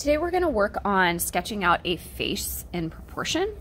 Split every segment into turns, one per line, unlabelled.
Today we're going to work on sketching out a face in proportion,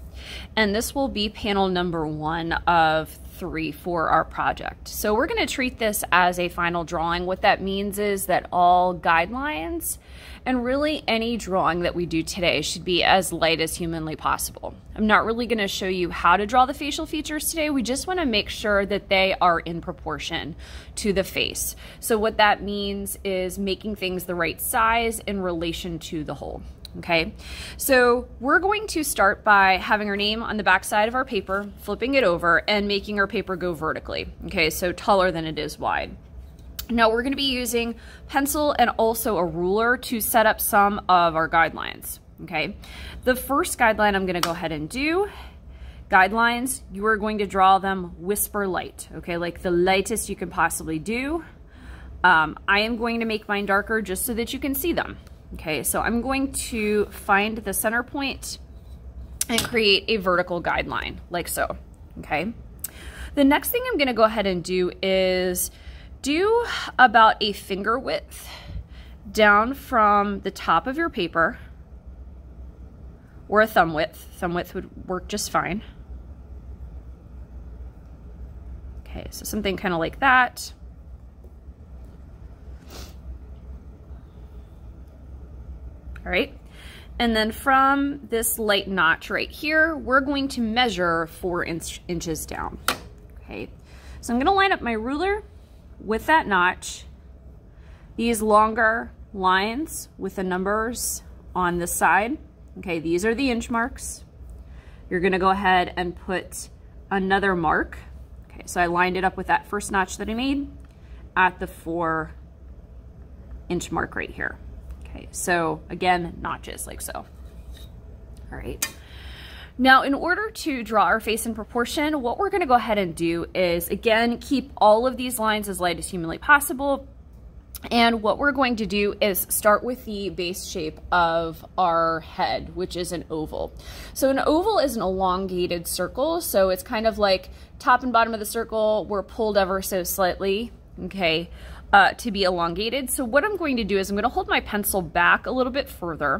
and this will be panel number 1 of 3 for our project. So we're going to treat this as a final drawing. What that means is that all guidelines and really any drawing that we do today should be as light as humanly possible. I'm not really going to show you how to draw the facial features today. We just want to make sure that they are in proportion to the face. So what that means is making things the right size in relation to the whole. Okay, so we're going to start by having our name on the back side of our paper, flipping it over and making our paper go vertically. Okay, so taller than it is wide. Now we're going to be using pencil and also a ruler to set up some of our guidelines. Okay, the first guideline I'm going to go ahead and do. Guidelines, you are going to draw them whisper light. Okay, like the lightest you can possibly do. I am going to make mine darker just so that you can see them. Okay, so I'm going to find the center point and create a vertical guideline like so. Okay, the next thing I'm going to go ahead and do is do about a finger width down from the top of your paper, or a thumb width. Thumb width would work just fine. Okay, so something kind of like that. All right, and then from this light notch right here, we're going to measure 4 inches down. Okay, so I'm going to line up my ruler with that notch, these longer lines with the numbers on the side. Okay, these are the inch marks. You're going to go ahead and put another mark. Okay, so I lined it up with that first notch that I made at the 4-inch mark right here. Okay, so again, notches like so. All right. Now, in order to draw our face in proportion, what we're going to go ahead and do is, again, keep all of these lines as light as humanly possible. And what we're going to do is start with the base shape of our head, which is an oval. So an oval is an elongated circle. So it's kind of like top and bottom of the circle were pulled ever so slightly, okay, to be elongated. So what I'm going to do is I'm going to hold my pencil back a little bit further,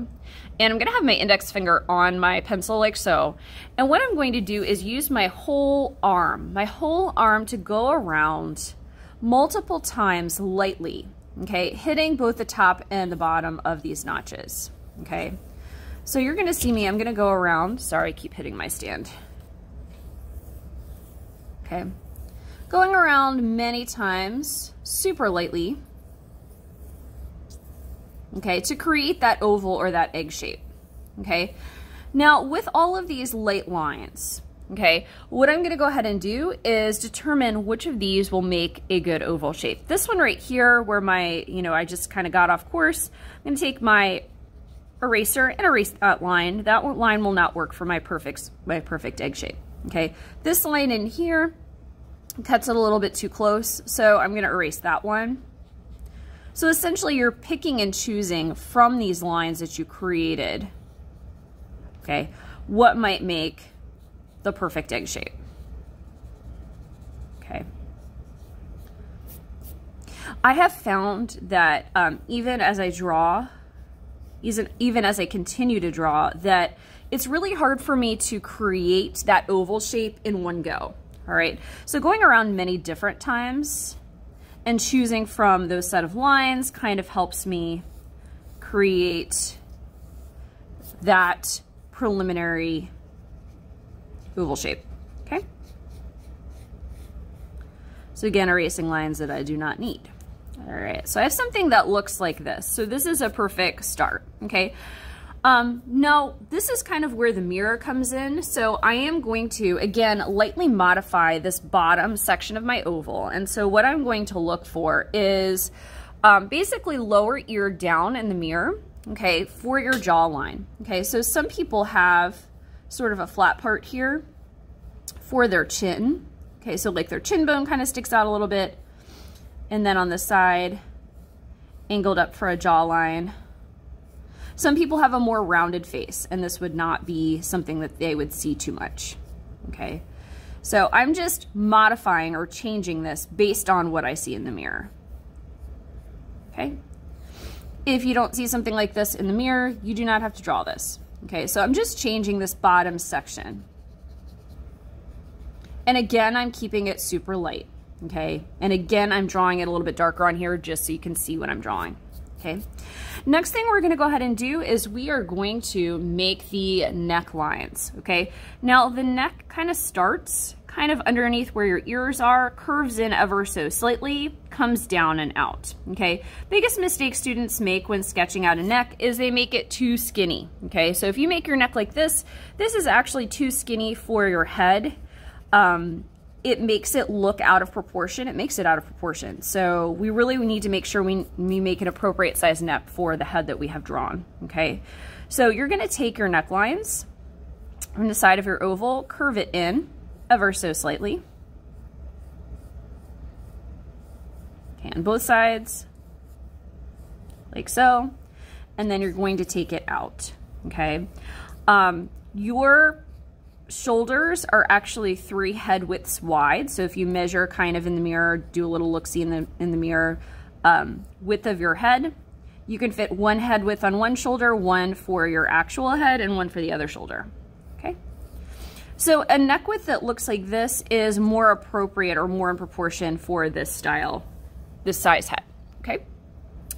and I'm going to have my index finger on my pencil like so. And what I'm going to do is use my whole arm to go around multiple times lightly, okay, hitting both the top and the bottom of these notches. Okay, so you're going to see me, I'm going to go around, sorry, I keep hitting my stand. Okay, going around many times, super lightly, okay, to create that oval or that egg shape. Okay, now with all of these light lines, okay, what I'm going to go ahead and do is determine which of these will make a good oval shape. This one right here, where my, I just kind of got off course, I'm going to take my eraser and erase that line. That line will not work for my perfect egg shape. Okay, this line in here cuts it a little bit too close, so I'm going to erase that one. So essentially you're picking and choosing from these lines that you created, okay, what might make the perfect egg shape. Okay. I have found that even as I draw, even as I continue to draw, that it's really hard for me to create that oval shape in one go. All right, so going around many different times and choosing from those set of lines kind of helps me create that preliminary oval shape. Okay, so again, erasing lines that I do not need. All right, so I have something that looks like this. So this is a perfect start. Okay, now this is kind of where the mirror comes in. So I am going to, again, lightly modify this bottom section of my oval. And so what I'm going to look for is basically lower ear down in the mirror, okay, for your jawline. Okay, so some people have sort of a flat part here for their chin. Okay, so like their chin bone kind of sticks out a little bit. And then on the side, angled up for a jawline. Some people have a more rounded face, and this would not be something that they would see too much. Okay, so I'm just modifying or changing this based on what I see in the mirror. Okay, If you don't see something like this in the mirror, you do not have to draw this. Okay, so I'm just changing this bottom section. And again, I'm keeping it super light, okay? And again, I'm drawing it a little bit darker on here just so you can see what I'm drawing, okay? Next thing we're gonna go ahead and do is we are going to make the neck lines, okay? Now, the neck kind of starts kind of underneath where your ears are, curves in ever so slightly, comes down and out, okay? Biggest mistake students make when sketching out a neck is they make it too skinny, okay? So if you make your neck like this is actually too skinny for your head. It makes it look out of proportion. It makes it out of proportion. So we really need to make sure we make an appropriate size neck for the head that we have drawn, okay? So you're gonna take your necklines from the side of your oval, curve it in ever so slightly. Okay, on both sides, like so. And then you're going to take it out, okay? Your shoulders are actually 3 head widths wide. So if you measure kind of in the mirror, do a little look-see in the mirror, width of your head, you can fit 1 head width on one shoulder, 1 for your actual head, and 1 for the other shoulder, okay? So a neck width that looks like this is more appropriate or more in proportion for this style, this size head, okay?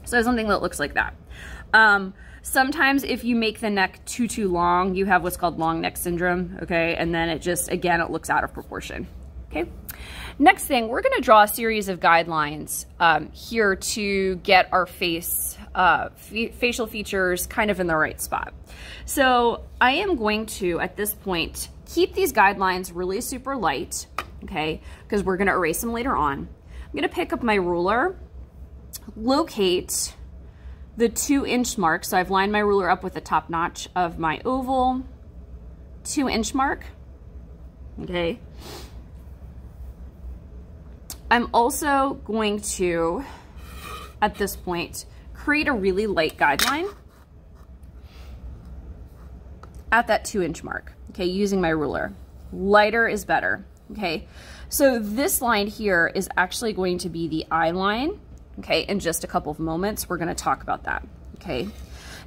So something that looks like that. Sometimes if you make the neck too long, you have what's called long neck syndrome, okay? And then it just, again, it looks out of proportion, okay? Next thing, we're gonna draw a series of guidelines here to get our facial features kind of in the right spot. So I am going to, at this point, keep these guidelines really super light, okay? Because we're gonna erase them later on. I'm gonna pick up my ruler, locate the 2-inch mark. So I've lined my ruler up with the top notch of my oval, 2-inch mark, okay? I'm also going to, at this point, create a really light guideline at that 2-inch mark, okay, using my ruler. Lighter is better, okay? So this line here is actually going to be the eye line. Okay, in just a couple of moments, we're gonna talk about that, okay?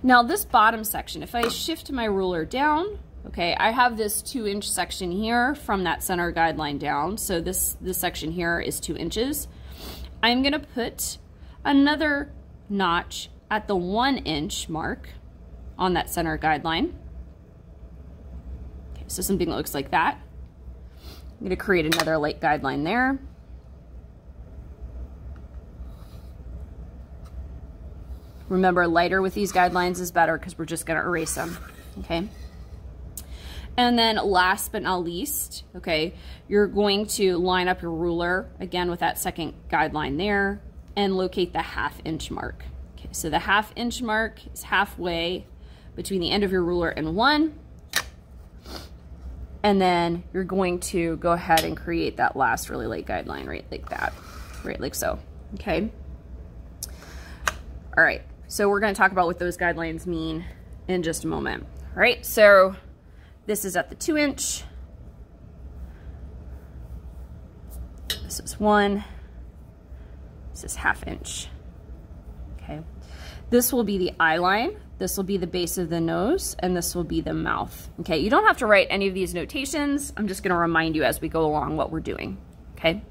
Now this bottom section, if I shift my ruler down, okay, I have this 2-inch section here from that center guideline down. So this section here is 2 inches. I'm gonna put another notch at the 1-inch mark on that center guideline. Okay, so something that looks like that. I'm gonna create another light guideline there. Remember, lighter with these guidelines is better because we're just gonna erase them, okay? And then last but not least, okay, you're going to line up your ruler, again with that second guideline there, and locate the 1/2-inch mark. Okay, so the 1/2-inch mark is halfway between the end of your ruler and 1. And then you're going to go ahead and create that last really light guideline right like that, right like so, okay? All right. So we're going to talk about what those guidelines mean in just a moment. All right, so this is at the 2-inch. This is 1. This is 1/2-inch. Okay. This will be the eye line. This will be the base of the nose, and this will be the mouth. Okay, you don't have to write any of these notations. I'm just going to remind you as we go along what we're doing. Okay.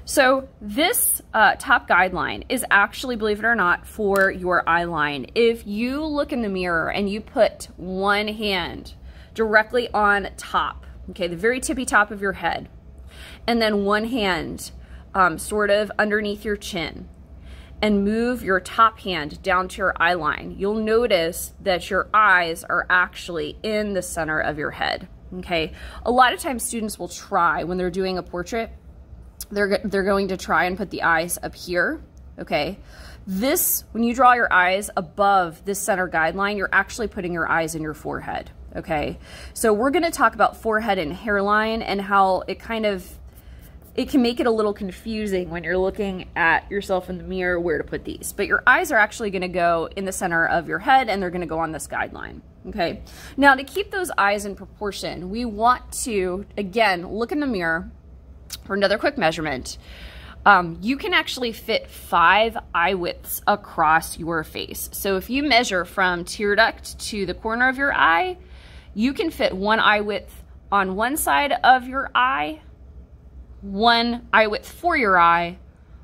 So this top guideline is actually, believe it or not, for your eye line. If you look in the mirror and you put one hand directly on top, okay, the very tippy top of your head, and then one hand sort of underneath your chin, and move your top hand down to your eye line, you'll notice that your eyes are actually in the center of your head, okay? A lot of times students will try, when they're doing a portrait, they're going to try and put the eyes up here, okay? This, when you draw your eyes above this center guideline, you're actually putting your eyes in your forehead, okay? So we're gonna talk about forehead and hairline and how it kind of, it can make it a little confusing when you're looking at yourself in the mirror where to put these. But your eyes are actually gonna go in the center of your head and they're gonna go on this guideline, okay? Now to keep those eyes in proportion, we want to, again, look in the mirror for another quick measurement. you can actually fit 5 eye widths across your face. So if you measure from tear duct to the corner of your eye, you can fit 1 eye width on one side of your eye, 1 eye width for your eye,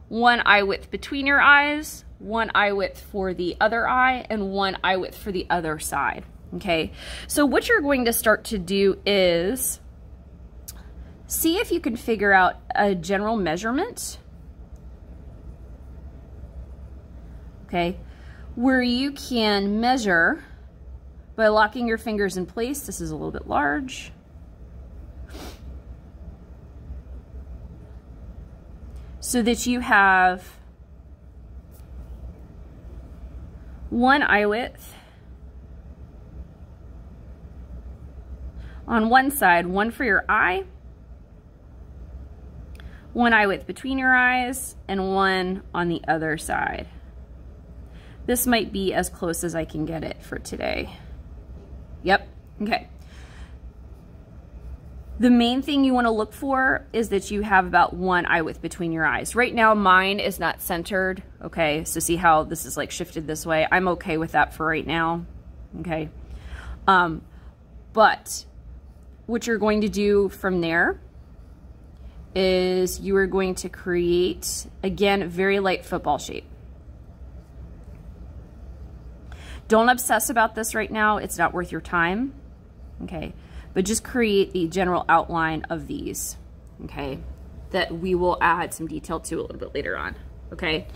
1 eye width between your eyes, 1 eye width for the other eye, and 1 eye width for the other side. Okay, so what you're going to start to do is see if you can figure out a general measurement, okay, where you can measure by locking your fingers in place. This is a little bit large. So that you have 1 eye width on one side, 1 for your eye, 1 eye width between your eyes, and 1 on the other side. This might be as close as I can get it for today. Yep, okay. The main thing you want to look for is that you have about 1 eye width between your eyes. Right now mine is not centered, okay? So see how this is like shifted this way? I'm okay with that for right now, okay? But what you're going to do from there is you are going to create, again, a very light football shape. Don't obsess about this right now. It's not worth your time, okay? But just create the general outline of these, okay? That we will add some detail to a little bit later on, okay?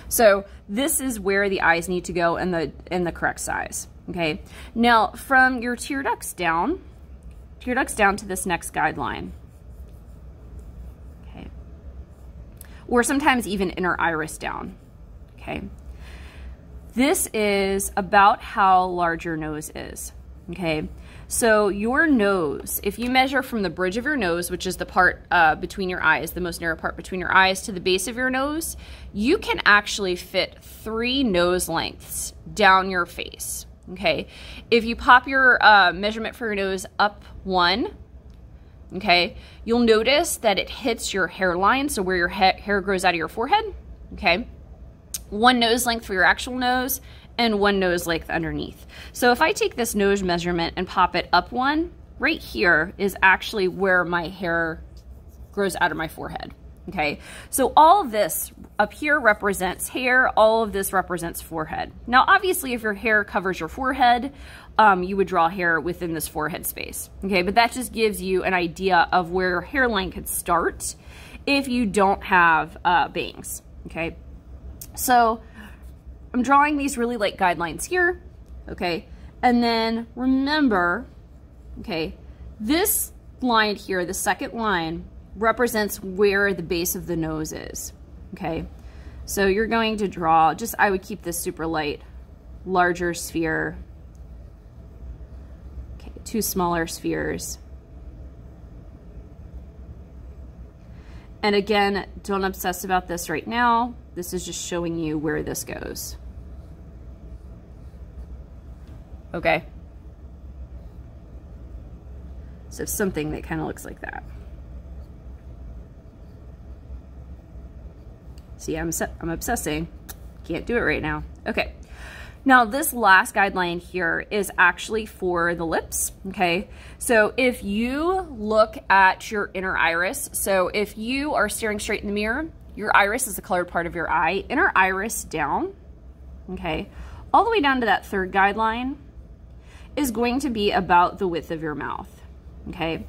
So this is where the eyes need to go in the correct size, okay? Now from your tear ducts down to this next guideline, okay? Or sometimes even inner iris down, okay? This is about how large your nose is, okay? So your nose, if you measure from the bridge of your nose, which is the part between your eyes, the most narrow part between your eyes, to the base of your nose, you can actually fit 3 nose lengths down your face, okay? If you pop your measurement for your nose up 1, okay, you'll notice that it hits your hairline, so where your hair grows out of your forehead, okay? 1 nose length for your actual nose, and 1 nose length underneath. So if I take this nose measurement and pop it up 1, right here is actually where my hair grows out of my forehead, okay? So all of this up here represents hair, all of this represents forehead. Now obviously if your hair covers your forehead, you would draw hair within this forehead space, okay? But that just gives you an idea of where your hairline could start if you don't have bangs, okay? So I'm drawing these really light guidelines here, okay? And then remember, okay, this line here, the second line, represents where the base of the nose is, okay? So you're going to draw, just, I would keep this super light, larger sphere, okay, 2 smaller spheres. And again, don't obsess about this right now. This is just showing you where this goes. Okay. So something that kind of looks like that. See, I'm obsessing. Can't do it right now. Okay. Now this last guideline here is actually for the lips, okay? So if you look at your inner iris, so if you are staring straight in the mirror, your iris is the colored part of your eye, inner iris down, okay? All the way down to that 3rd guideline is going to be about the width of your mouth, okay?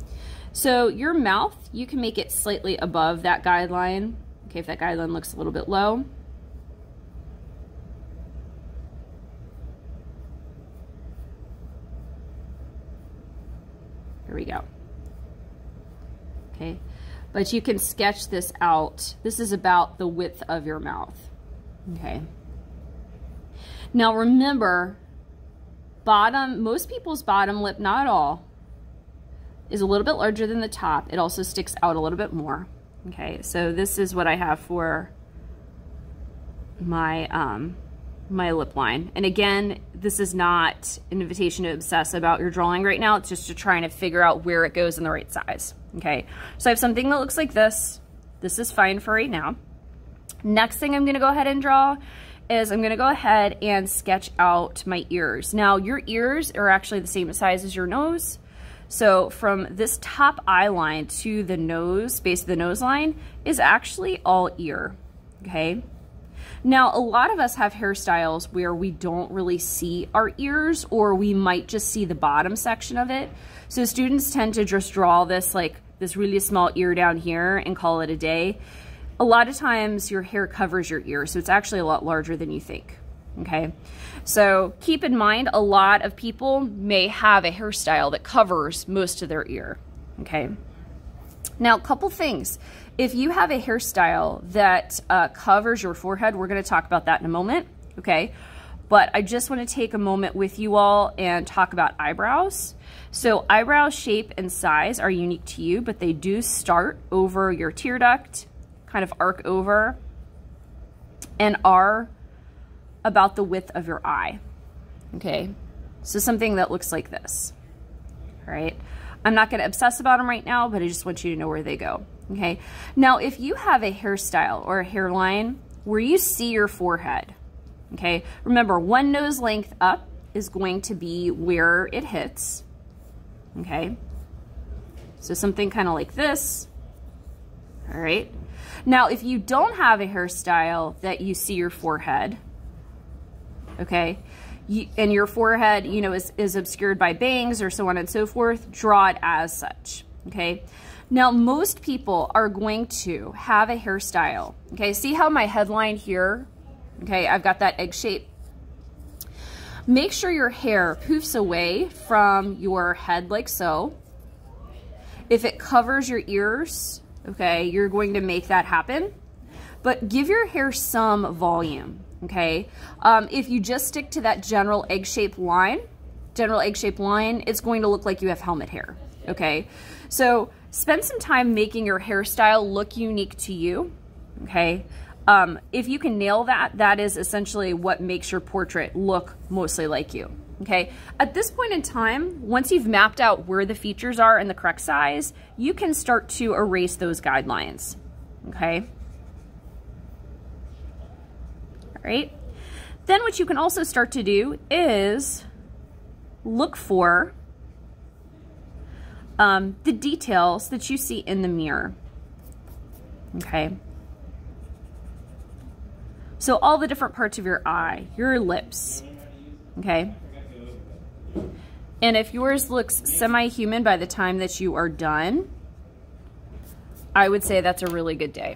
So your mouth, you can make it slightly above that guideline, okay, if that guideline looks a little bit low. Here we go. Okay, but you can sketch this out. This is about the width of your mouth. Okay. Now remember, most people's bottom lip, not all, is a little bit larger than the top. It also sticks out a little bit more. Okay, so this is what I have for my my lip line. And again, this is not an invitation to obsess about your drawing right now. It's just to try and figure out where it goes in the right size. Okay, so I have something that looks like this. This is fine for right now. Next thing I'm gonna go ahead and draw is I'm gonna go ahead and sketch out my ears. Now your ears are actually the same size as your nose. So from this top eye line to the nose, base of the nose line, is actually all ear, okay? Now, a lot of us have hairstyles where we don't really see our ears, or we might just see the bottom section of it. So students tend to just draw this, like this really small ear down here and call it a day. A lot of times your hair covers your ear, so it's actually a lot larger than you think, okay? So keep in mind, a lot of people may have a hairstyle that covers most of their ear, okay? Now, a couple things. If you have a hairstyle that covers your forehead, we're gonna talk about that in a moment, okay? But I just wanna take a moment with you all and talk about eyebrows. So eyebrow shape and size are unique to you, but they do start over your tear duct, kind of arc over, and are about the width of your eye, okay? So something that looks like this, all right? I'm not gonna obsess about them right now, but I just want you to know where they go, okay? Now, if you have a hairstyle or a hairline where you see your forehead, okay? Remember, one nose length up is going to be where it hits, okay? So something kind of like this, all right? Now, if you don't have a hairstyle that you see your forehead, okay, and your forehead, you know, is obscured by bangs or so on and so forth, draw it as such, okay? Now, most people are going to have a hairstyle, okay? See how my headline here, okay, I've got that egg shape. Make sure your hair poofs away from your head like so. If it covers your ears, okay, you're going to make that happen, but give your hair some volume. Okay, if you just stick to that general egg-shaped line, it's going to look like you have helmet hair, okay? So spend some time making your hairstyle look unique to you, okay? If you can nail that, that is essentially what makes your portrait look mostly like you, okay? At this point in time, once you've mapped out where the features are in the correct size, you can start to erase those guidelines, okay? All right. Then what you can also start to do is look for the details that you see in the mirror. Okay. So all the different parts of your eye, your lips. Okay. And if yours looks semi-human by the time that you are done, I would say that's a really good day.